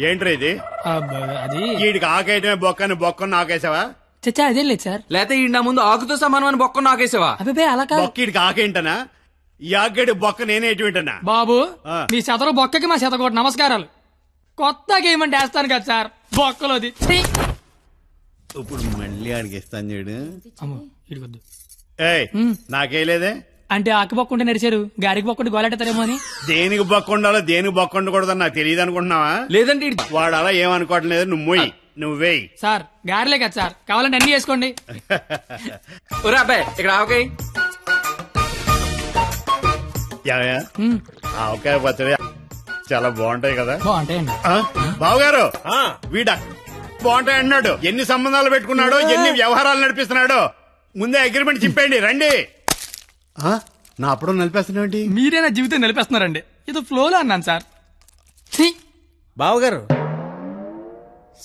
ఏంట్రా ఇది? అది వీడికి ఆకేయటమే బొక్కని బొక్కను ఆకేసావా? చచ్చా అదేం లేదు సార్. లేకపోతే ఈ నా ముందు ఆకుతో సమానమని బొక్కను ఆకేసావా? అబ్బాయి అలా కాదు. బొక్కీడికి ఆకేంటనా? ఈ ఆకేడు బొక్క నేనే ఎటువంటనా? బాబు మీ శతరు బొక్కకి మా శతకోటి నమస్కారాలు. కొత్త గేమ్ అంటే వేస్తాను కదా సార్ బొక్కలోది. ఇప్పుడు మళ్ళీ అడిగిస్తాను చూడు. ఇడికొద్దు. నాకేలేదే అంటే ఆకి బొక్కుంటే నడిచారు, గారికి బొక్కుంటే గోలెట్టారేమో అని. దేనికి బొక్క ఉండాలో దేనికి బొక్క ఉండకూడదని నాకు తెలియదు అనుకుంటున్నావా? లేదంటే వాడు అలా ఏమనుకోవటం లేదు. నువ్వే సార్ గారిలే కదా సార్, కావాలంటే అన్ని వేసుకోండి. అబ్బాయి ఇక్కడ ఆవకాయ ఆవకాయ పచ్చడి చాలా బాగుంటాయి కదా? బాగుంటాయండి. బావగారు వీడా బాగుంటాయి అన్నాడు. ఎన్ని సంబంధాలు పెట్టుకున్నాడో, ఎన్ని వ్యవహారాలు నడిపిస్తున్నాడో ముందే అగ్రిమెంట్ చెప్పండి. రండి. నా అప్పుడు నడిపేస్తున్నాండి. మీరే నా జీవితం నిలిపేస్తున్నారండి. ఇది ఫ్లోలో అన్నాను సార్. బావగారు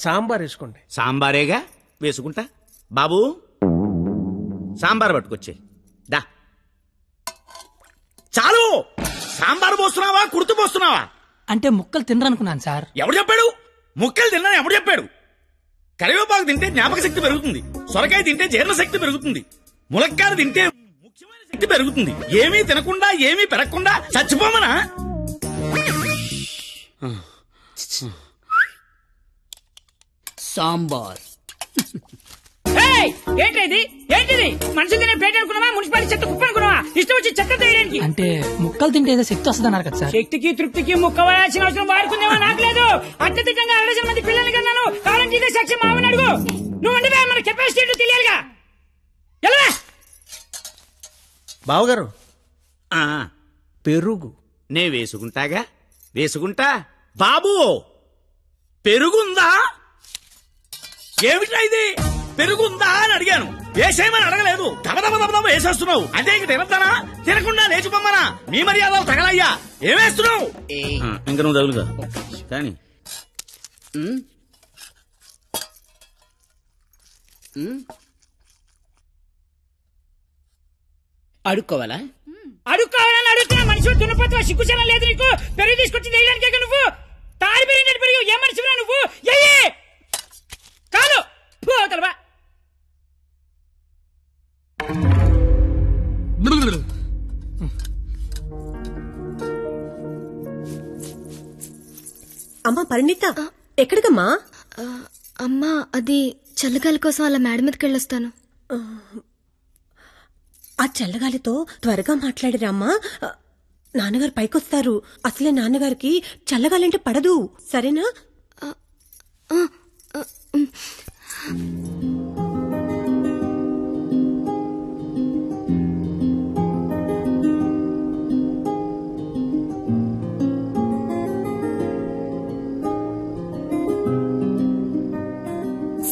సాంబార్ వేసుకోండి. సాంబారేగా వేసుకుంటా. బాబు సాంబార్ పట్టుకొచ్చే దా. చాలు. సాంబార్ పోస్తున్నావా కుర్తు పోస్తున్నావా? అంటే ముక్కలు తినరనుకున్నాను సార్. ఎవడు చెప్పాడు? ముక్కలు తిన్నా ఎవడు చెప్పాడు? కరివేపాకు తింటే జ్ఞాపక శక్తి పెరుగుతుంది, సొరకాయ తింటే జీర్ణ శక్తి పెరుగుతుంది, ములక్కాయ తింటే ముఖ్యమైన శక్తి పెరుగుతుంది. ఏమీ తినకుండా ఏమీ పెరగకుండా చచ్చిపోమనా? సాంబార్ ఏంటిది? మనుషులు తినే ప్లేట్ అనుకున్నావా? మున్సిపాలిటీ చెత్త కుప్ప అనుకున్నావా? ఇష్టం వచ్చి చెత్త తీయడానికి. అంటే ముక్కలు తింటే ఏదో శక్తి వస్తుంది అన్నారు కదా సార్. శక్తికి తృప్తికి ముక్క వాడాల్సిన అవసరం వాడుకుందేమో నాకు లేదు. అత్యధికంగా 60 మంది పిల్లల్ని కన్నాను. కావాలంటే ఇదే సాక్ష్యం మావని అడుగు. నువ్వు అంటే మన కెపాసిటీ తెలియాలిగా. ఎలా బావగారు పెరుగు నే వేసుకుంటాగా. వేసుకుంటా. బాబు పెరుగుందా? ఏమిటా ఇది? పెరుగుందా అని అడిగాను. వేసేయమని అడగలేదు. దబదబ వేసేస్తున్నావు. అంటే ఇంక తినద్దానా? తినకుండా లేచిపోమ్మనా? మీ మర్యాదలు తగలయ్యా. ఏమేస్తున్నావు? ఇంక నువ్వు తగులుగా కానీ అడుక్కోవాలా? అడుక్కోవాలని అడుగుతున్నా. మనిషి దున్నపోతున్నా, సిగ్గుచనం లేదు నీకు. పెరుగు తీసుకొచ్చి వేయడానికే నువ్వు తాడి పెరిగినట్టు పెరుగు. ఏ మనిషిరా నువ్వు? కాదు పోతలవా. అమ్మా పరిణిత ఎక్కడికమ్మా? అమ్మా అది చల్లగాలి కోసం అలా మేడ మీదకి వెళ్ళొస్తాను. ఆ చల్లగాలితో త్వరగా మాట్లాడిరామ్మా. నాన్నగారు పైకొస్తారు. అసలే నాన్నగారికి చల్లగాలంటే పడదు. సరేనా?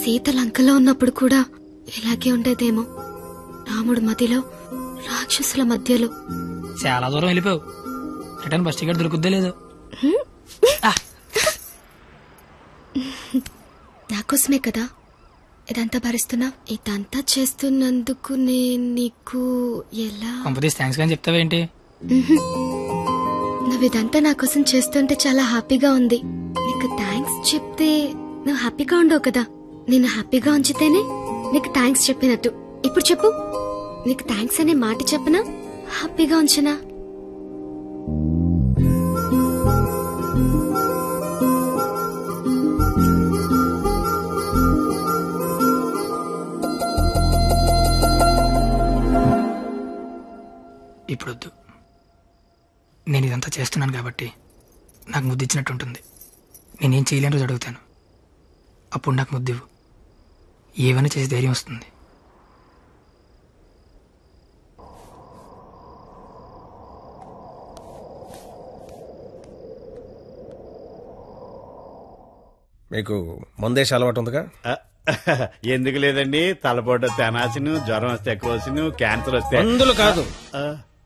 సీత లంకలో ఉన్నప్పుడు కూడా ఇలాగే ఉండేదేమో. రాముడు మధ్యలో, రాక్షసుల మధ్యలో. చాలా దూరం వెళ్ళిపోయావు. రిటర్న్ బస్ టికెట్ దొరుకుద్దే లేదు. నాకోసమే కదా ఇదంతా భరిస్తున్నా. ఇదంతా చేస్తున్నందుకు నేను నీకు ఎలా థ్యాంక్స్ కానీ చెప్తావేంటి? నువ్వు ఇదంతా నా కోసం చేస్తుంటే చాలా హ్యాపీగా ఉంది. నీకు థ్యాంక్స్ చెప్తే నువ్వు హ్యాపీగా ఉండవు కదా. నేను హ్యాపీగా ఉంచితేనే నీకు థ్యాంక్స్ చెప్పినట్టు. ఇప్పుడు చెప్పు, నీకు థ్యాంక్స్ అనే మాట చెప్పనా, హ్యాపీగా ఉంచనా? ఇప్పుడొద్దు. నేను ఇదంతా చేస్తున్నాను కాబట్టి నాకు ముద్దిచ్చినట్టు ఉంటుంది. నేనేం చేయలేని రోజు అడుగుతాను, అప్పుడు నాకు ముద్దివ్వు. ఏమైనా చేసి ధైర్యం వస్తుంది. మీకు మందేసి అలవాటు ఉందిగా? ఎందుకు లేదండి. తలపోటు తెనాసిను, జ్వరం వస్తే ఎక్కువసిను, క్యాన్సర్ వస్తే. మందులు కాదు,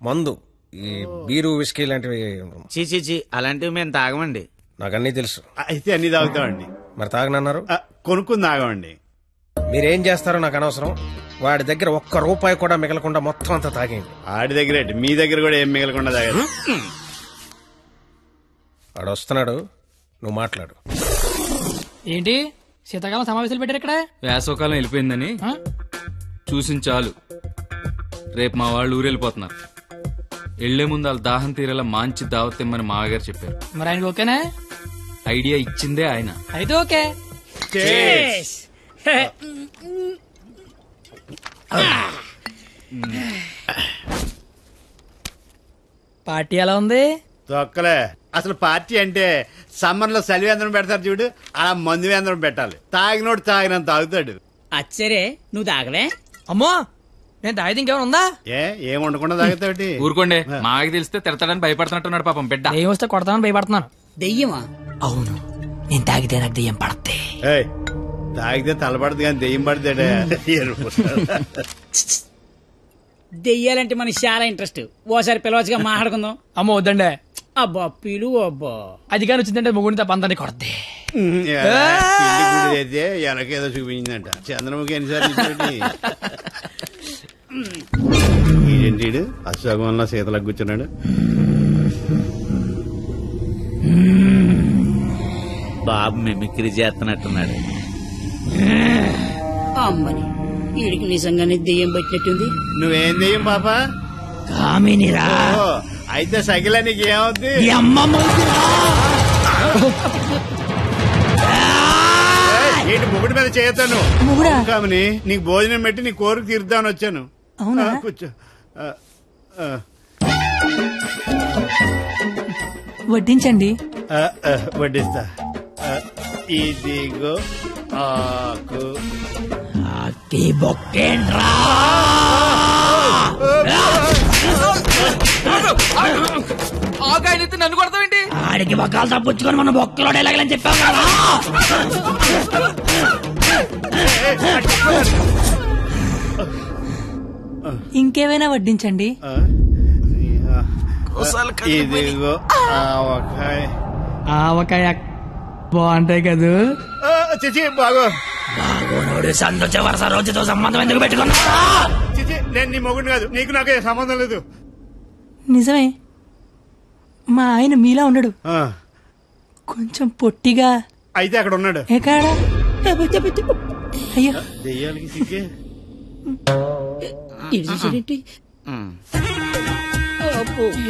మందు. ఈ బీరు విస్కీ లాంటివి. చీ అలాంటివి మేము తాగమండి. నాకు అన్నీ తెలుసు. అయితే అన్ని తాగుతామండి. మరి తాగనన్నారు? కొనుక్కుని తాగమండి. మీరేం చేస్తారో నాకు అనవసరం. వాడి దగ్గర ₹1 కూడా మిగలకుండా మొత్తం అంతా తాగేయండి. ఆడి దగ్గర మీ దగ్గర కూడా ఏం మిగలకుండా తాగదు. వాడు వస్తున్నాడు, నువ్వు మాట్లాడు. ఏంటి శీతాకాలం సమావేశాలు పెట్టారు ఇక్కడ? వేసవకాలం వెళ్ళిపోయిందని చూసింది చాలు. రేపు మా వాళ్ళు ఊరెళ్ళిపోతున్నారు. వెళ్లే ముందు వాళ్ళ దాహం తీరేలా మంచి దావత్ ఇమ్మని మామగారు చెప్పారు. మరి ఆయనకి ఓకేనా? ఐడియా ఇచ్చిందే ఆయన. అయితే ఓకే. పార్టీ ఎలా ఉంది? తొక్కలే. అసలు పార్టీ అంటే సమ్మర్ లో చలివేంద్రం పెడతారు చూడు, అలా మందు వేంద్రం పెట్టాలి. తాగినోడు తాగినంత తాగుతాడు. అచ్చరే నువ్వు తాగలే? అమ్మో నేను తాగితే ఇంకేమైనా ఉందా? ఏం ఉండకుండా తాగుతాడు. ఊరుకోండి, మాకు తెలిస్తే తిడతాడని భయపడుతున్నట్టున్నాడు పాపం బిడ్డ. దెయ్యం వస్తే కొడతామని భయపడుతున్నాను. దెయ్యమా? అవును, నేను తాగితే నాకు దెయ్యం పడతే. తాగితే తలపడదు కానీ దెయ్యం పడతాడే. దెయ్యాలంటే మనకి చాలా ఇంట్రెస్ట్. ఓసారి పిలవచ్చుగా మాట్లాడుకుందాం. అమ్మో వద్దండే. అబ్బా పిలువు. అబ్బా అది కానీ వచ్చిందంటే ముగ్గురిని తప్ప అందరినీ కొడద్దే. అయితే వెనకేదో చూపించిందంట. చంద్రముఖి ఎన్నిసార్లు ఏంటి అశోకంలో శీతలకు కూర్చున్నాడు. బాబు మిమిక్రీ చేస్తున్నట్టున్నాడు. అమ్మని వీడికి నిజంగానే దెయ్యం పట్టినట్టుంది. నువ్వేం దెయ్యం పాపా? కామినిరా. అయితే సగిల నీకు ఏమవుద్ది? ఏంటి ముగ్గుడి మీద చేయతాను కామని? నీకు భోజనం పెట్టి నీ కోరిక తీర్దామని వచ్చాను. కూర్చో. వడ్డించండి. వడ్డిస్తా. ఇదిగో ఆకు. ఆకాయనైతే నన్ను కొడతావేంటి? ఆడికి బొక్కలు తప్పుచ్చుకొని మన బొక్కలో ఎలాగలని చెప్పావు కదా. ఇంకేమైనా వడ్డించండి. ఇదిగో ఆవకాయ. ఆవకాయ బాగుంటాయి కదూ? చిచి బాగో. బాగోనోడు సంతోష వరుస రోజుతో సంబంధం ఎందుకు పెట్టుకున్నా? చిచి నేను నీ మొగుడు కాదు. నీకు నాకు సంబంధం లేదు. నిజమే, మా ఆయన మీలా ఉండడు, కొంచెం పొట్టిగా. అయితే అక్కడ ఉన్నాడు. ఎక్కడా? అయ్యో దెయ్యాలకి సిగ్గే.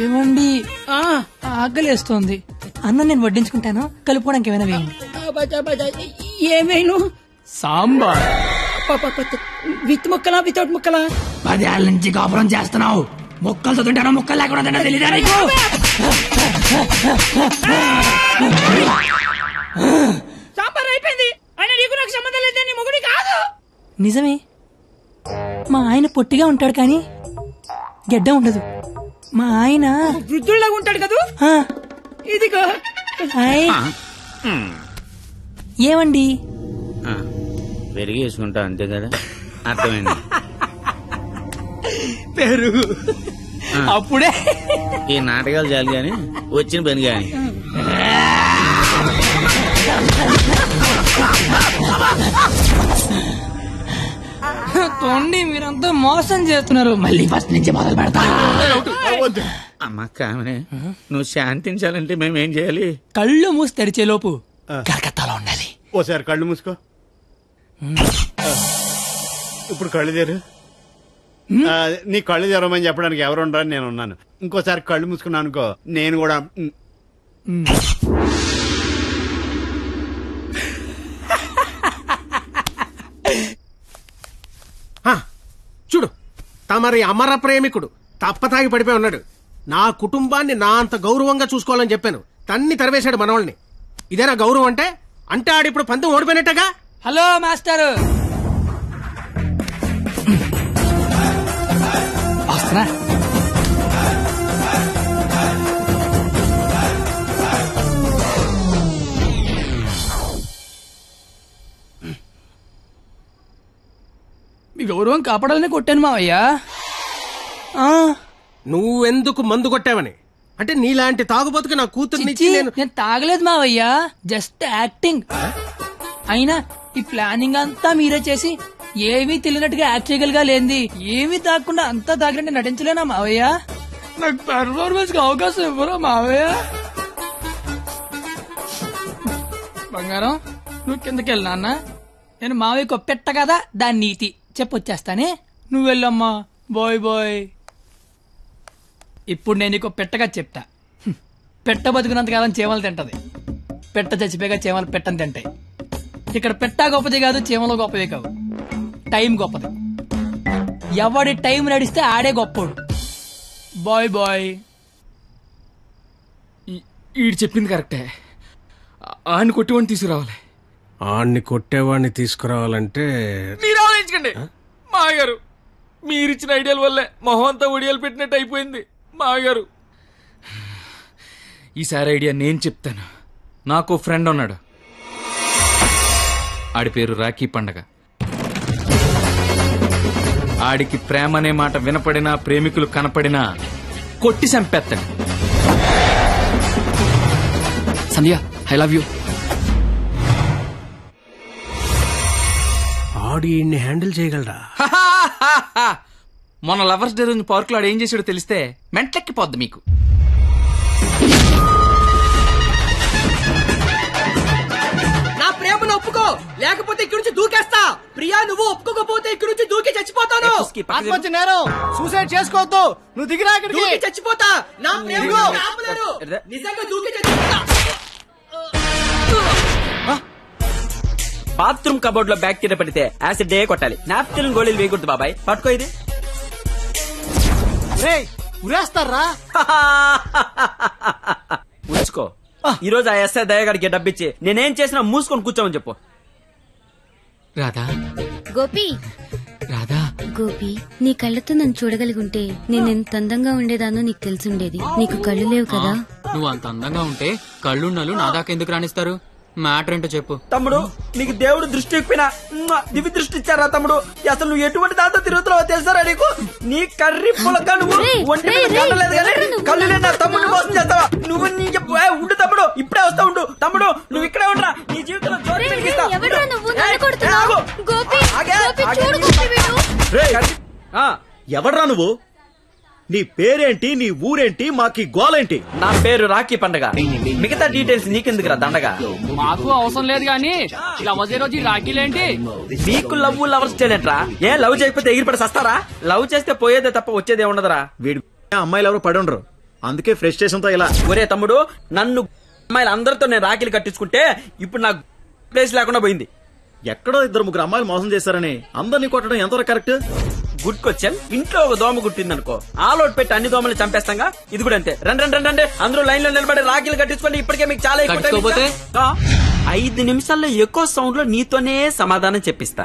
ఏమండి ఆకలేస్తోంది. అన్నం నేను వడ్డించుకుంటాను, కలుపుకోవడానికి ఏమైనా వేయండి. ఏమైనా సాంబార్. విత్ ముక్కలా వితౌట్ ముక్కలా? 10 ఏళ్ళ నుంచి కాపురం చేస్తున్నావు. ముక్కలతో తింటానో ముక్కలు లేకుండా తింటా తెలీదా నీకు? సాంబార్ అయిపోయింది. అయినా నీకు నాకు సంబంధం లేదు. నీ మొగుడి కాదు. నిజమే, మా ఆయన పొట్టిగా ఉంటాడు కానీ గెడ్డ ఉండదు. మా ఆయన వృద్ధుల్లాగా ఉంటాడు కదా. ఇదిగో ఏమండి? పెరిగి వేసుకుంటా అంతే కదా. అర్థమైంది. పెరుగు అప్పుడే. ఈ నాటకాలు చాలు గాని వచ్చిన పని గాని. తోండి మీరంతా మోసం చేస్తున్నారు. మళ్ళీ ఫస్ట్ నుంచి మొదలు పెడతా. అమ్మ కామనే, నువ్వు శాంతించాలంటే మేమేం చేయాలి? కళ్ళు మూసి తెరిచే లోపు కలకత్తాలో ఉండాలి. ఓసారి కళ్ళు మూసుకో. ఇప్పుడు కళ్ళు తెరు. నీ కళ్ళు తెరవమని చెప్పడానికి ఎవరు ఉండరు, నేను ఉన్నాను. ఇంకోసారి కళ్ళు మూసుకున్నాను అనుకో, నేను కూడా. చూడు, తమరి అమర ప్రేమికుడు తప్పతాగి పడిపోయి ఉన్నాడు. నా కుటుంబాన్ని నా అంత గౌరవంగా చూసుకోవాలని చెప్పాను. తన్ని తరివేశాడు మనవాళ్ళని. ఇదేనా గౌరవం అంటే? అంటే ఆడిప్పుడు పందెం ఓడిపోయినట్టుగా. హలో మాస్టర్, వస్తున్నా. మీ గౌరవం కాపాడాలని కొట్టాను మావయ్యా. నువ్వెందుకు మందు కొట్టావని? అంటే నీలాంటి తాగుబోతుకి నా కూతుర్నిచ్చి నేను తాగలేదు మావయ్యా, జస్ట్ యాక్టింగ్. అయినా ఈ ప్లానింగ్ అంతా మీరే చేసి ఏమీ తెలియనట్టుగా యాక్ట్ చేయగలిగా లేంది. ఏమీ తాగకుండా అంతా తాగినట్టు నటించలేనా మావయ్య? నాకు పెర్ఫార్మెన్స్ కి అవకాశం ఇవ్వరా మావయ్య? బంగారం నువ్వు కిందకి వెళ్ళు నాన్న. నేను మావయ్యకు పెట్ట కదా దాని నీతి చెప్పొచ్చేస్తానే. నువ్వు వెళ్ళమ్మా. Bye bye. ఇప్పుడు నేను నీకు పెట్టగా చెప్తా. పెట్ట బతుకున్నంతకాలం చీమలు తింటది, పెట్ట చచ్చిపోయాక చీమలు పెట్టని తింటాయి. ఇక్కడ పెట్ట గొప్పది కాదు, చీమలు గొప్పది కావు, టైం గొప్పది. ఎవడి టైం నడిస్తే ఆడే గొప్పోడు. Bye bye. ఈడు చెప్పింది కరెక్టే. ఆడిని కొట్టివాడిని తీసుకురావాలి. ఆడిని కొట్టేవాడిని తీసుకురావాలంటే మీరు ఆలోచించకండి మాగారు. మీరిచ్చిన ఐడియాల వల్లే మొహం అంతా ఒడియాలు పెట్టినట్టు అయిపోయింది మాగారు. ఈసారి ఐడియా నేను చెప్తాను. నాకు ఫ్రెండ్ ఉన్నాడు, ఆడి పేరు రాఖీ పండగ. ఆడికి ప్రేమ అనే మాట వినపడినా, ప్రేమికులు కనపడినా కొట్టి చంపేస్తాడు. సంధ్య ఐ లవ్ యూ. ఆడు ఈయన్ని హ్యాండిల్ చేయగలరా? మొన్న లవర్స్ డే రోజు పార్క్ లో ఆడు ఏం చేసాడో తెలిస్తే మెంట్లెక్కిపోద్ది మీకు. నా ప్రేమను ఒప్పుకో, లేకపోతే ఇక్కడి నుంచి దూకేస్తా. ప్రియా నువ్వు ఒప్పుకోకపోతే ఇక్కడి నుంచి దూకి చచ్చిపోతాను. ఆత్మహత్య నేరం, సూసైడ్ చేసుకోవద్దు. నువ్వు దిగిరా ఇక్కడికి. దూకి చచ్చిపోతా. నా ప్రేమను ఆపలేరు. నిజంగా దూకి చచ్చిపోతా. బాత్రూమ్ కబోర్డ్ లో బ్యాక్టీరియా పడితే యాసిడ్ డే కొట్టాలి. నాప్కిన్ గోళీలు వేయకూడదు బాబాయ్. పట్టుకో ఇది. ఉరేస్తారా? ఉంచుకో. ఈ రోజు ఆ ఎస్ఐ దయగాడికి డబ్బిచ్చి నేనేం చేసినా మూసుకొని కూర్చోమని చెప్పు. రాధా గోపి, రాధా గోపి, నీ కళ్ళతో నన్ను చూడగలిగుంటే నేను ఎంత అందంగా ఉండేదానో నీకు తెలిసుండేది. నీకు కళ్ళు లేవు కదా. నువ్వు అంత అందంగా ఉంటే కళ్ళున్నాలు నా దాకా ఎందుకు రాణిస్తారు? మ్యాటర్ ఏంటో చెప్పు. తమ్ముడు, నీకు దేవుడు దృష్టి ఇప్పినా దివి దృష్టి ఇచ్చారా తమ్ముడు? అసలు నువ్వు ఎటువంటి దాంతో తిరుగుతున్నావో తెలుసారా నీకు? నీ కర్రీ పులక నువ్వు ఒంటి మీద కట్టలేదు కానీ కళ్ళు లేని తమ్ముడు మోసం చేస్తావా నువ్వు? నీ ఉండు తమ్ముడు, ఇప్పుడే వస్తా ఉండు. తమ్ముడు నువ్వు ఇక్కడే ఉండరా, నీ జీవితంలో జ్యోతి వెలిగిస్తా. ఎవడ్రా నువ్వు? నీ పేరేంటి, నీ ఊరేంటి, మాకి గోలేంటి? నా పేరు రాఖీ పండగ. మిగతా డీటెయిల్స్ నీకెందుకురా దండగా? మాకు అవసరం లేదు గానీ లవ్ రోజు రాఖీలేంటి? మీకు లవ్ లవర్స్ చేయలేంట్రా? ఏ లవ్ చేయకపోతే ఎగిరిపడి సస్తారా? లవ్ చేస్తే పోయేదే తప్ప వచ్చేదే ఉండదురా. వీడు అమ్మాయిలు ఎవరు పడి ఉండరు, అందుకే ఫ్రస్ట్రేషన్ తో ఇలా. ఒరే తమ్ముడు, నన్ను అమ్మాయిలు అందరితో నేను రాఖీలు కట్టించుకుంటే ఇప్పుడు నాకు ప్లేస్ లేకుండా పోయింది. ఎక్కడో 2-3 అమ్మాయిలు మోసం చేశారని అందరినీ కొట్టడం ఎంతవరకు కరెక్ట్? Good question. ఇంట్లో ఒక దోమ గుట్టిందనుకో, ఆలోట్ పెట్టి అన్ని దోమలు చంపేస్తాంగా. ఇది కూడా అంతే. రండి అందరూ లైన్ లో నిలబడి రాఖీలు కట్టించుకోండి. ఇప్పటికే మీకు చాలా ఎక్కువ. 5 నిమిషాల్లో ఎక్కువ సౌండ్ లో నీతోనే సమాధానం చెప్పిస్తా.